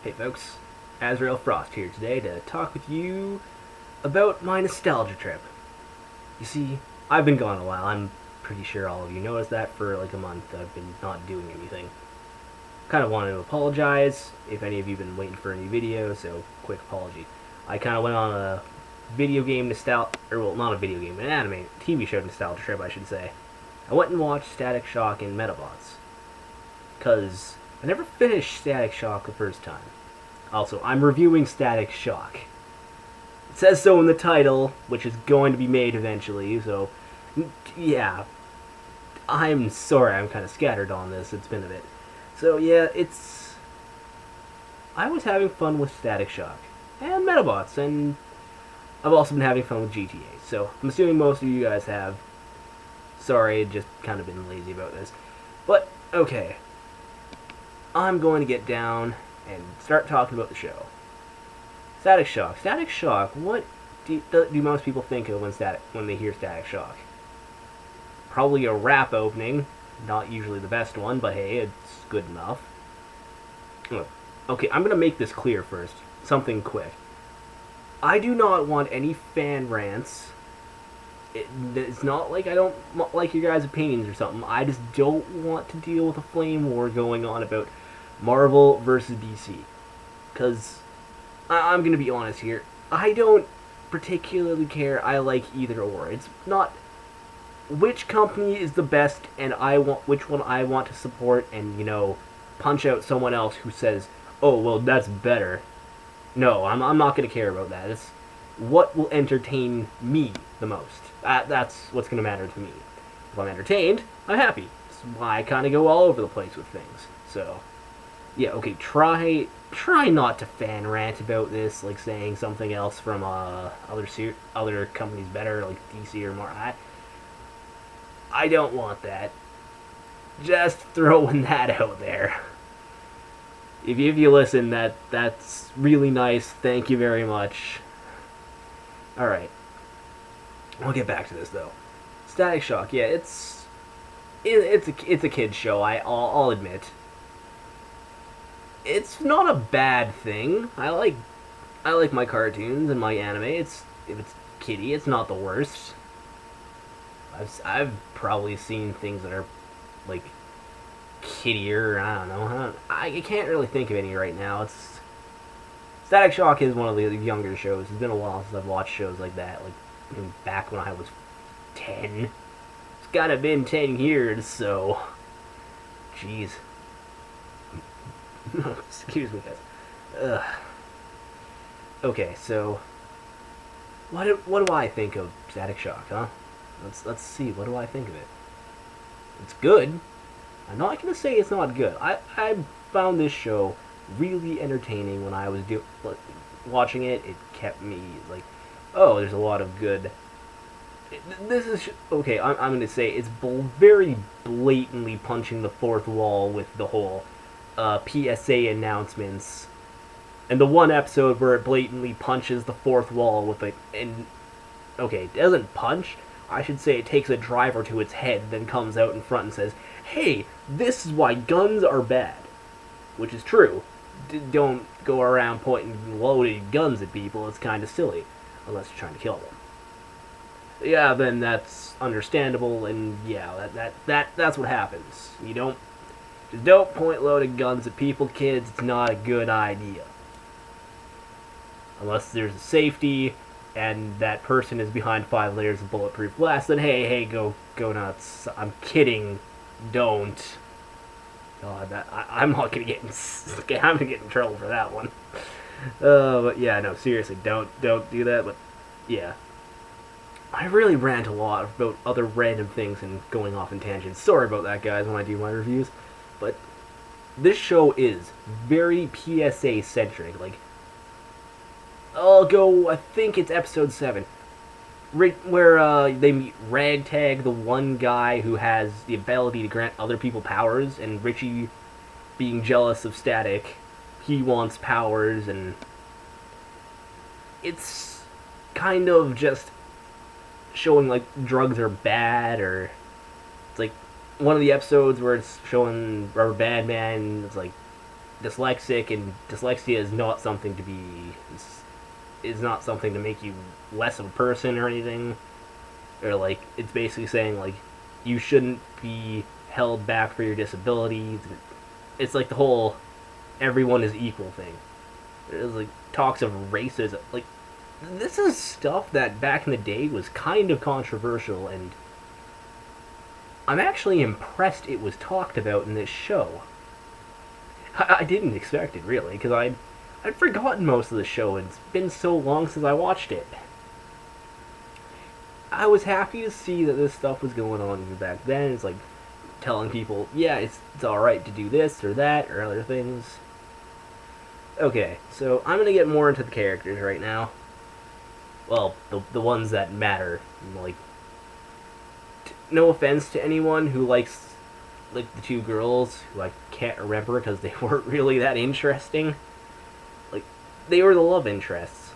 Hey folks, Azrael Frost here today to talk with you about my nostalgia trip. You see, I've been gone a while. I'm pretty sure all of you noticed that for like a month. I've been not doing anything. Kind of wanted to apologize if any of you have been waiting for a new video, so quick apology. I kind of went on a video game nostalgia, or well, not a video game, an anime, TV show nostalgia trip, I should say. I went and watched Static Shock and Medabots, because I never finished Static Shock the first time. Also, I'm reviewing Static Shock. It says so in the title, which is going to be made eventually, so yeah. I'm sorry I'm kind of scattered on this, it's been a bit. So yeah, I was having fun with Static Shock and Medabots, and I've also been having fun with GTA, so I'm assuming most of you guys have. Sorry, just kind of been lazy about this. But, okay. I'm going to get down and start talking about the show. Static Shock. Static Shock, what do most people think of when they hear Static Shock? Probably a rap opening. Not usually the best one, but hey, it's good enough. Okay, I'm going to make this clear first. Something quick. I do not want any fan rants. It's not like I don't like your guys' opinions or something. I just don't want to deal with a flame war going on about Marvel versus DC. Because I'm going to be honest here. I don't particularly care. I like either or. It's not which company is the best and which one I want to support and, punch out someone else who says, oh, well, that's better. No, I'm not going to care about that. It's what will entertain me the most. That's what's going to matter to me. If I'm entertained, I'm happy. That's why I kind of go all over the place with things. So, yeah, okay, try not to fan rant about this, like saying something else from other companies better, like DC or more. I don't want that. Just throwing that out there. If you listen, that's really nice. Thank you very much. Alright. We'll get back to this, though. Static Shock, yeah, it's a kid's show, I'll admit. It's not a bad thing. I like my cartoons and my anime. If it's kiddie, it's not the worst. I've probably seen things that are, like, kiddier, I don't know. I can't really think of any right now. Static Shock is one of the younger shows. It's been a while since I've watched shows like that, like back when I was 10. It's gotta been 10 years, so jeez. Excuse me, guys. Ugh. Okay, so what do I think of Static Shock, huh? Let's see. What do I think of it? It's good. I'm not gonna say it's not good. I found this show really entertaining when I was watching it. It kept me like, oh, there's a lot of good. This is okay. I'm going to say it's very blatantly punching the fourth wall with the whole PSA announcements, and the one episode where it blatantly punches the fourth wall with okay, it doesn't punch. I should say it takes a driver to its head, then comes out in front and says, "Hey, this is why guns are bad," which is true. Don't go around pointing loaded guns at people. It's kind of silly, unless you're trying to kill them. Yeah, then that's understandable, and yeah, that's what happens. Just don't point loaded guns at people, kids. It's not a good idea, unless there's a safety, and that person is behind 5 layers of bulletproof glass. Then hey, go nuts. I'm kidding. Don't. God, I'm not gonna get I'm gonna get in trouble for that one. But yeah, no, seriously, don't do that. But yeah, I really rant a lot about other random things and going off in tangents. Sorry about that, guys, when I do my reviews. But this show is very PSA centric. Like, I'll go. I think it's episode 7. Where they meet Ragtag, the one guy who has the ability to grant other people powers, and Richie, being jealous of Static, he wants powers, and it's kind of just showing like drugs are bad, or it's like one of the episodes where it's showing Rubber Bad Man. It's like dyslexic, and dyslexia is not something to be is not something to make you less of a person or anything. Or like it's basically saying like you shouldn't be held back for your disabilities. It's like the whole everyone is equal thing. There's like talks of racism. Like this is stuff that back in the day was kind of controversial, and I'm actually impressed it was talked about in this show. I didn't expect it really, because I'd forgotten most of the show, and it's been so long since I watched it. I was happy to see that this stuff was going on even back then. It's like telling people, yeah, it's alright to do this or that or other things. Okay, so I'm gonna get more into the characters right now. Well, the ones that matter. Like, no offense to anyone who likes like the two girls who I can't remember because they weren't really that interesting. Like, they were the love interests.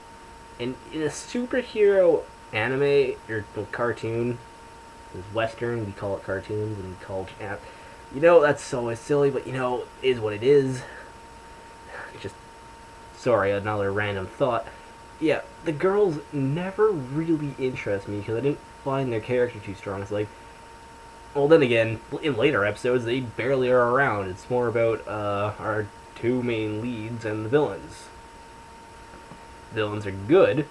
And in a superhero anime or cartoon, is Western, we call it cartoons, and college you know, that's so silly, but you know, is what it is. Just, sorry, another random thought. Yeah, the girls never really interest me because I didn't find their character too strong. It's like, well, then again, in later episodes, they barely are around. It's more about our two main leads and the villains. Villains are good.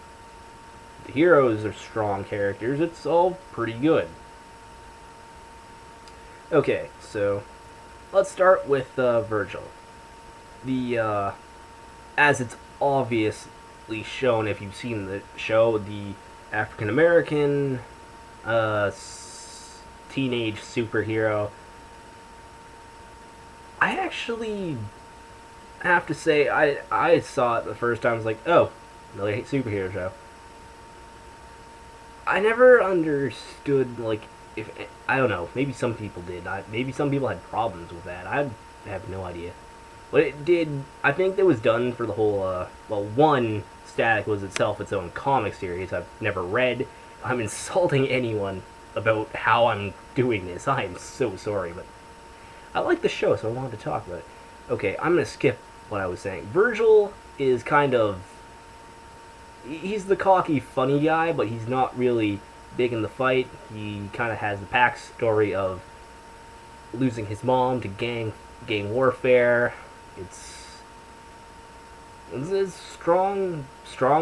The heroes are strong characters. It's all pretty good. Okay, so let's start with Virgil. The as it's obviously shown if you've seen the show, the African American teenage superhero. I actually have to say I saw it the first time. I was like, oh, another superhero show. I never understood, like, if I don't know, maybe some people did. Maybe some people had problems with that. I have no idea. But it did. I think that was done for the whole. Well, one, Static was itself its own comic series. I've never read. I'm insulting anyone about how I'm doing this. I am so sorry, but I like the show, so I wanted to talk about it. Okay, I'm gonna skip what I was saying. Virgil is kind of. He's the cocky, funny guy, but he's not really big in the fight. He kind of has the backstory of losing his mom to gang warfare. It's strong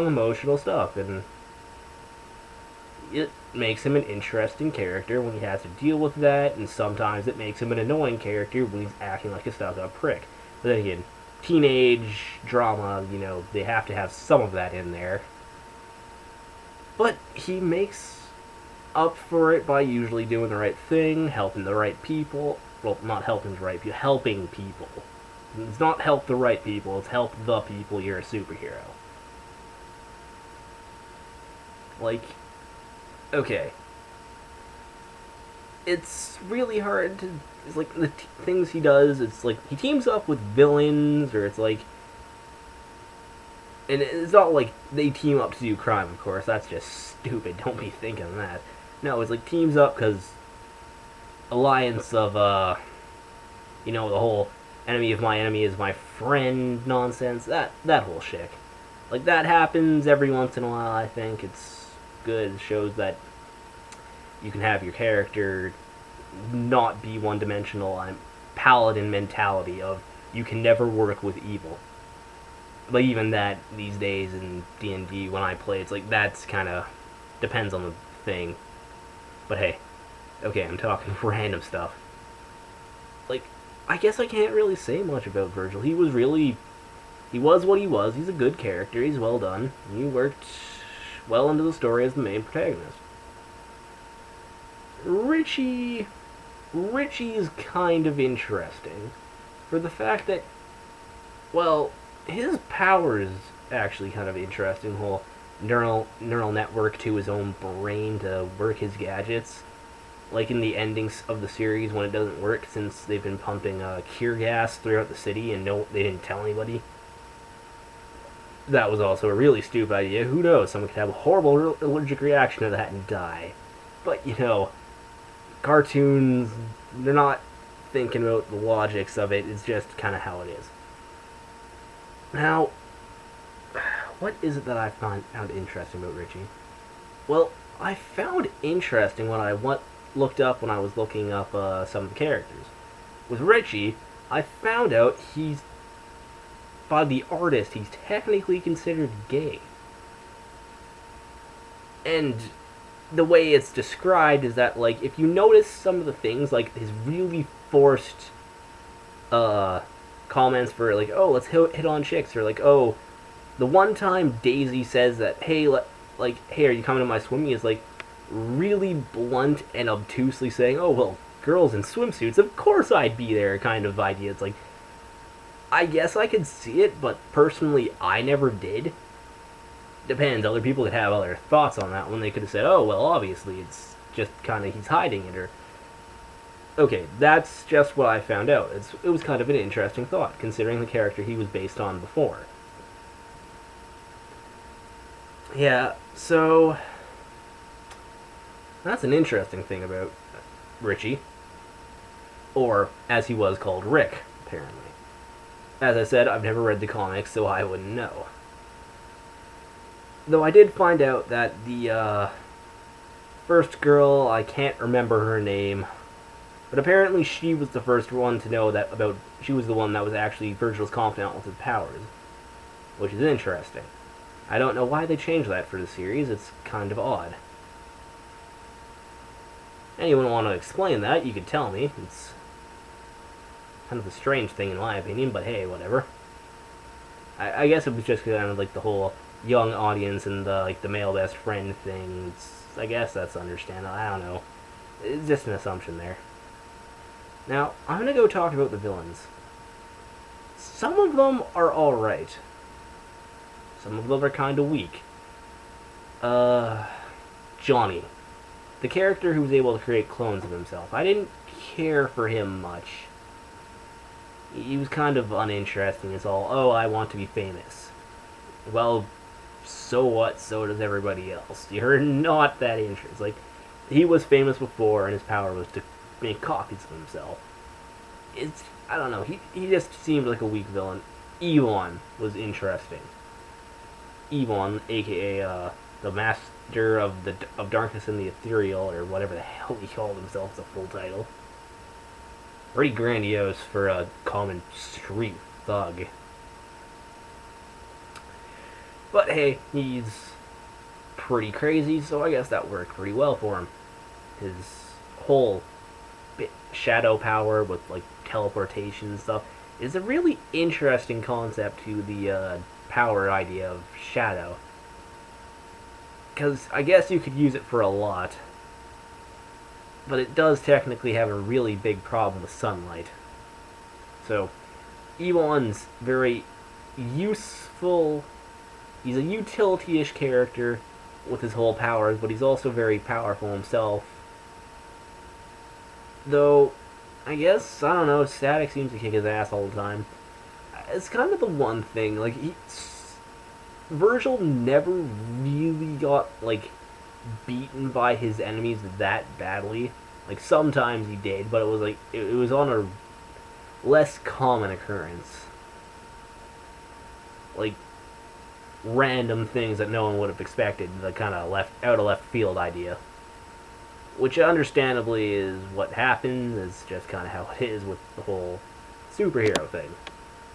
emotional stuff, and it makes him an interesting character when he has to deal with that, and sometimes it makes him an annoying character when he's acting like a stuck-up prick. But then again, teenage drama, you know, they have to have some of that in there. But he makes up for it by usually doing the right thing, helping the right people. Well, not helping the right people, helping people. It's not help the right people, it's help the people. You're a superhero. Like, okay. It's really hard to. It's like the things he does, it's like he teams up with villains, or it's like. And it's not like they team up to do crime, of course. That's just stupid. Don't be thinking that. No, it's like teams up because alliance of, you know, the whole enemy of my enemy is my friend nonsense. That whole shit. Like, that happens every once in a while, I think. It's good. It shows that you can have your character not be one-dimensional. I'm paladin mentality of you can never work with evil. But even that these days in D&D when I play, it's like that's kind of depends on the thing. But hey, okay, I'm talking random stuff. Like, I guess I can't really say much about Virgil. He was what he was. He's a good character. He's well done. He worked well into the story as the main protagonist. Richie is kind of interesting for the fact that, well, his power is actually kind of interesting. Whole neural network to his own brain to work his gadgets. Like in the endings of the series when it doesn't work, since they've been pumping cure gas throughout the city and they didn't tell anybody. That was also a really stupid idea. Who knows? Someone could have a horrible allergic reaction to that and die. But, you know, cartoons, they're not thinking about the logics of it. It's just kind of how it is. Now, what is it that I found interesting about Richie? Well, I found interesting when I looked up when I was looking up some of the characters. With Richie, I found out by the artist, he's technically considered gay. And the way it's described is that, like, if you notice some of the things, like his really forced uh, comments for, like, oh, let's hit on chicks, or like, oh, the one time Daisy says that, hey, hey, are you coming to my swimming? Is like really blunt and obtusely saying, oh, well, girls in swimsuits, of course I'd be there, kind of idea. It's like, I guess I could see it, but personally, I never did. Depends. Other people could have other thoughts on that one. They could have said, oh, well, obviously, it's just kind of he's hiding it, or okay, that's just what I found out. It was kind of an interesting thought, considering the character he was based on before. Yeah, so that's an interesting thing about Richie, or as he was called, Rick, apparently. As I said, I've never read the comics, so I wouldn't know. Though I did find out that the first girl, I can't remember her name, but apparently she was the first one to know that about. She was the one that was actually Virgil's confidant with his powers, which is interesting. I don't know why they changed that for the series. It's kind of odd. Anyone want to explain that? You could tell me. It's kind of a strange thing in my opinion, but hey, whatever. I guess it was just kind of like the whole young audience and the male best friend thing. I guess that's understandable. I don't know. It's just an assumption there. Now, I'm going to go talk about the villains. Some of them are alright. Some of them are kind of weak. Johnny. The character who was able to create clones of himself. I didn't care for him much. He was kind of uninteresting. It's all, oh, I want to be famous. Well, so what? So does everybody else. You're not that interested. Like, he was famous before, and his power was to make copies of himself. I don't know. He just seemed like a weak villain. Evon was interesting. Evon, aka the Master of Darkness and the Ethereal, or whatever the hell he called himself, the full title. Pretty grandiose for a common street thug. But hey, he's pretty crazy, so I guess that worked pretty well for him. His whole shadow power with like teleportation and stuff is a really interesting concept to the power idea of shadow. Because I guess you could use it for a lot, but it does technically have a really big problem with sunlight. So, Evon's very useful. He's a utility-ish character with his whole powers, but he's also very powerful himself. Though, I guess, I don't know, Static seems to kick his ass all the time. It's kind of the one thing, like, Virgil never really got, like, beaten by his enemies that badly. Like, sometimes he did, but it was, like, it was on a less common occurrence. Like, random things that no one would have expected, the kind of out of left field idea. Which understandably is what happens, it's just kind of how it is with the whole superhero thing.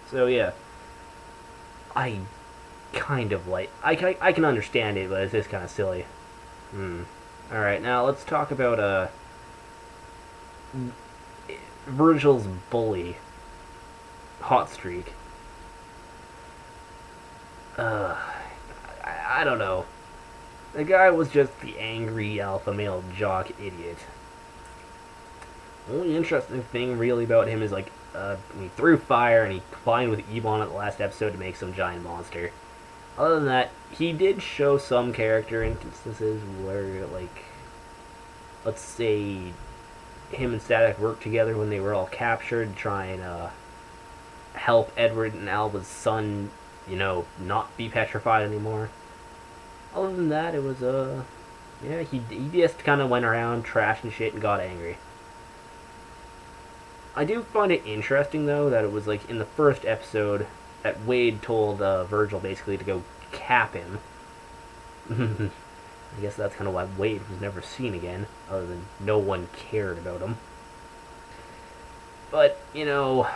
So yeah, I kind of like, I can understand it, but it's just kind of silly. Alright, now let's talk about Virgil's bully, Hot Streak. I don't know. The guy was just the angry alpha male jock idiot. The only interesting thing really about him is like he threw fire and he combined with Ebon at the last episode to make some giant monster. Other than that, he did show some character instances where, like, let's say him and Static worked together when they were all captured to try and help Edward and Alba's son, not be petrified anymore. Other than that, it was, yeah, he just kind of went around trashing shit and got angry. I do find it interesting, though, that it was, like, in the first episode, that Wade told Virgil basically to go cap him. I guess that's kind of why Wade was never seen again, other than no one cared about him. But, you know,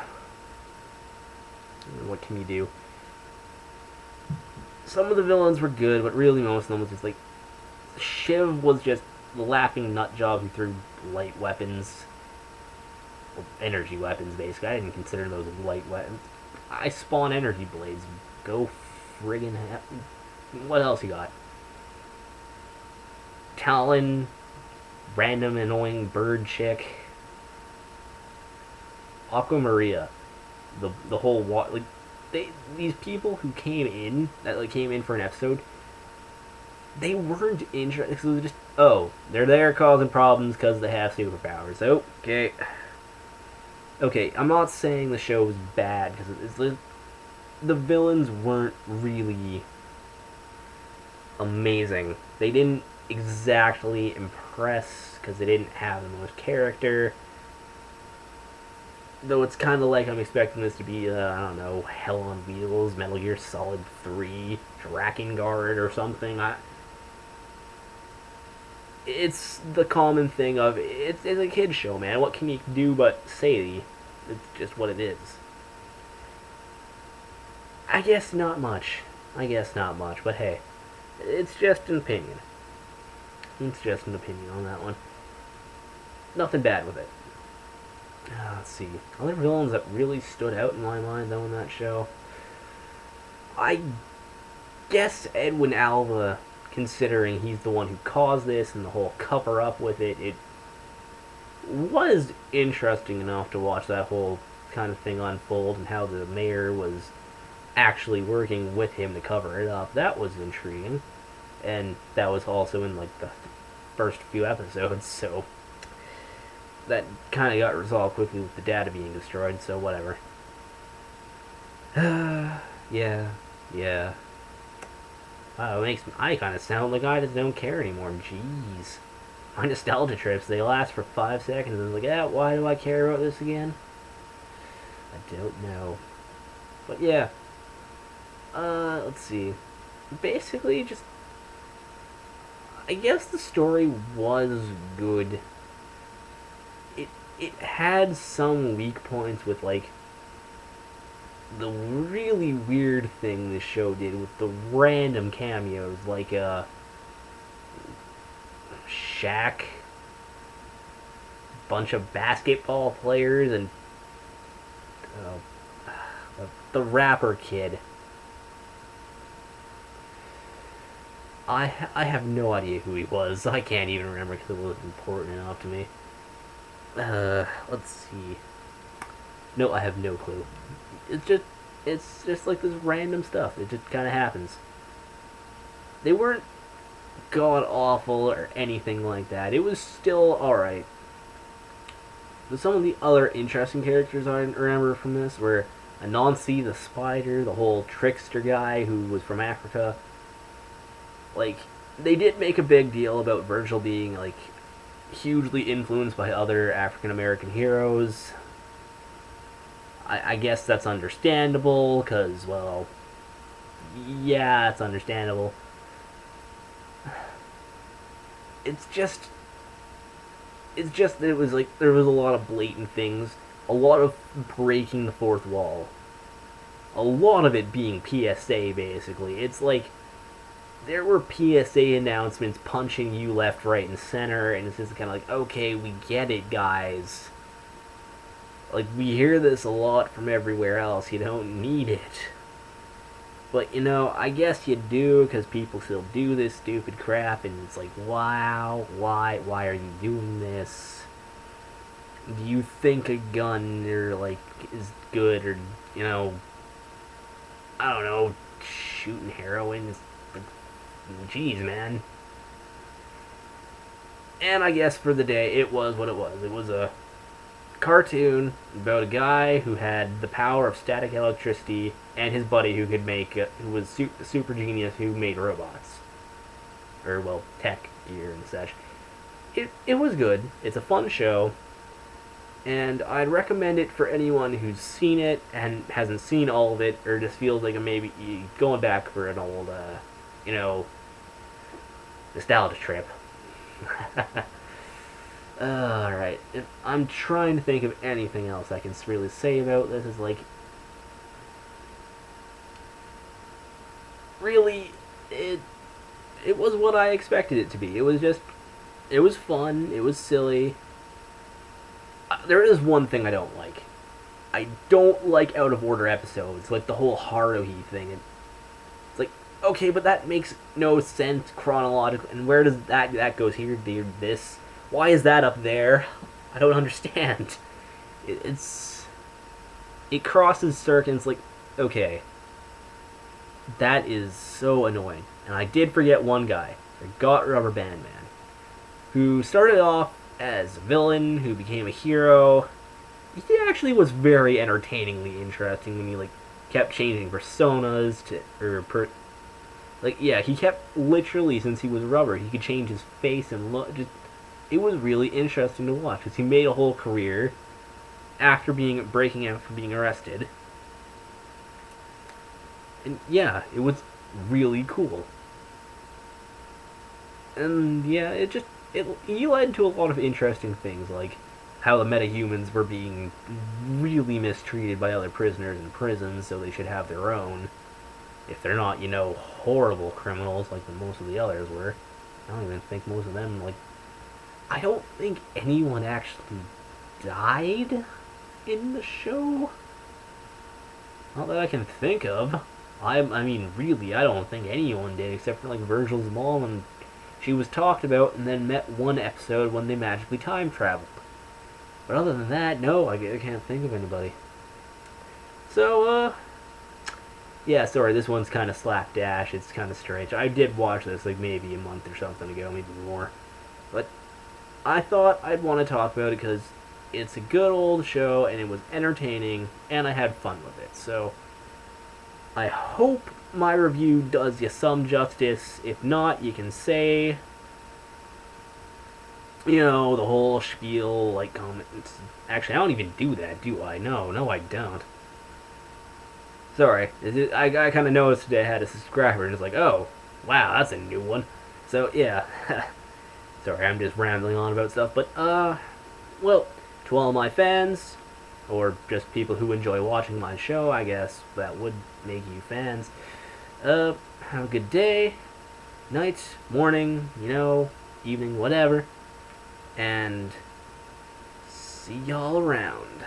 what can you do? Some of the villains were good, but really most of them was just like... Shiv was just the laughing nut job who threw light weapons. Well, energy weapons, basically. I didn't consider those light weapons. I spawn energy blades. Go friggin' hell. What else you got? Talon, random annoying bird chick. Aqua Maria. The whole like these people who came in for an episode, they weren't interested. It was just, oh, they're there causing problems because they have superpowers. Okay, I'm not saying the show was bad because the villains weren't really amazing. They didn't exactly impress because they didn't have the most character. Though it's kind of like I'm expecting this to be, I don't know, Hell on Wheels, Metal Gear Solid 3, Drakengard or something. It's the common thing of, it's a kid's show, man. What can you do but say it's just what it is? I guess not much. But hey, it's just an opinion. It's just an opinion on that one. Nothing bad with it. Let's see. Other villains that really stood out in my mind, though, in that show. I guess Edwin Alva, considering he's the one who caused this and the whole cover-up with it, it was interesting enough to watch that whole kind of thing unfold and how the mayor was actually working with him to cover it up. That was intriguing. And that was also in, like, the first few episodes, so... that kind of got resolved quickly with the data being destroyed, so whatever. Yeah. Wow, it makes I kind of sound like I just don't care anymore. Jeez. My nostalgia trips, they last for 5 seconds, and it's like, yeah, why do I care about this again? I don't know. But yeah. Let's see. Basically, just... I guess the story was good. It had some weak points with, like, the really weird thing this show did with the random cameos, like, Shaq, bunch of basketball players, and the rapper kid. I have no idea who he was. I can't even remember because it wasn't important enough to me. Let's see. No, I have no clue. It's just like this random stuff. It just kind of happens. They weren't god awful or anything like that. It was still alright. But some of the other interesting characters I remember from this were Anansi the spider, the whole trickster guy who was from Africa. Like, they did make a big deal about Virgil being, like, hugely influenced by other African American heroes. I guess that's understandable, because, well, yeah, it's understandable. It's just that it was like, there was a lot of blatant things, a lot of breaking the fourth wall. A lot of it being PSA, basically. It's like, there were PSA announcements punching you left, right, and center, and it's just kind of like, okay, we get it, guys. Like, we hear this a lot from everywhere else, you don't need it. But, you know, I guess you do, because people still do this stupid crap, and it's like, wow, why are you doing this? Do you think a gun, or, like, is good, or, you know, I don't know, shooting heroin is... Jeez, man. And I guess for the day, it was what it was. It was a cartoon about a guy who had the power of static electricity and his buddy who could make, who was super genius, who made robots. Or, well, tech gear and such. It was good. It's a fun show. And I'd recommend it for anyone who's seen it and hasn't seen all of it, or just feels like maybe going back for an old, you know, nostalgia trip. Alright, if I'm trying to think of anything else I can really say about this. Is like, really, it was what I expected it to be. It was fun, it was silly. There is one thing I don't like. I don't like out of order episodes, like the whole Haruhi thing. It's like, okay, but that makes no sense chronologically. And where does that goes here, there, this? Why is that up there? I don't understand. It crosses circuits. Like, okay, that is so annoying. And I did forget one guy. I forgot Rubber Band Man, who started off as a villain, who became a hero. He actually was very entertainingly interesting when he like kept changing personas to like, yeah, he kept literally, since he was Rubber, he could change his face and look. Just, it was really interesting to watch because he made a whole career after breaking out from being arrested. And yeah, it was really cool. And yeah, he led to a lot of interesting things, like how the metahumans were being really mistreated by other prisoners in prison, so they should have their own. If they're not, horrible criminals like most of the others were. I don't even think most of them, like, I don't think anyone actually died in the show. Not that I can think of. I mean, really, I don't think anyone did, except for, like, Virgil's mom, and she was talked about and then met one episode when they magically time traveled. But other than that, no, I can't think of anybody. So, yeah, sorry, this one's kind of slapdash. It's kind of strange. I did watch this, like, maybe a month or something ago, maybe more. But I thought I'd want to talk about it because it's a good old show, and it was entertaining, and I had fun with it. So, I hope my review does you some justice. If not, you can say, the whole spiel, like, comments. Actually, I don't even do that, do I? No, I don't. Sorry, I kind of noticed today I had a subscriber, and it's like, oh, wow, that's a new one. So, yeah. Sorry, I'm just rambling on about stuff, but, well, to all my fans, or just people who enjoy watching my show, I guess that would make you fans, have a good day, night, morning, evening, whatever, and see y'all around.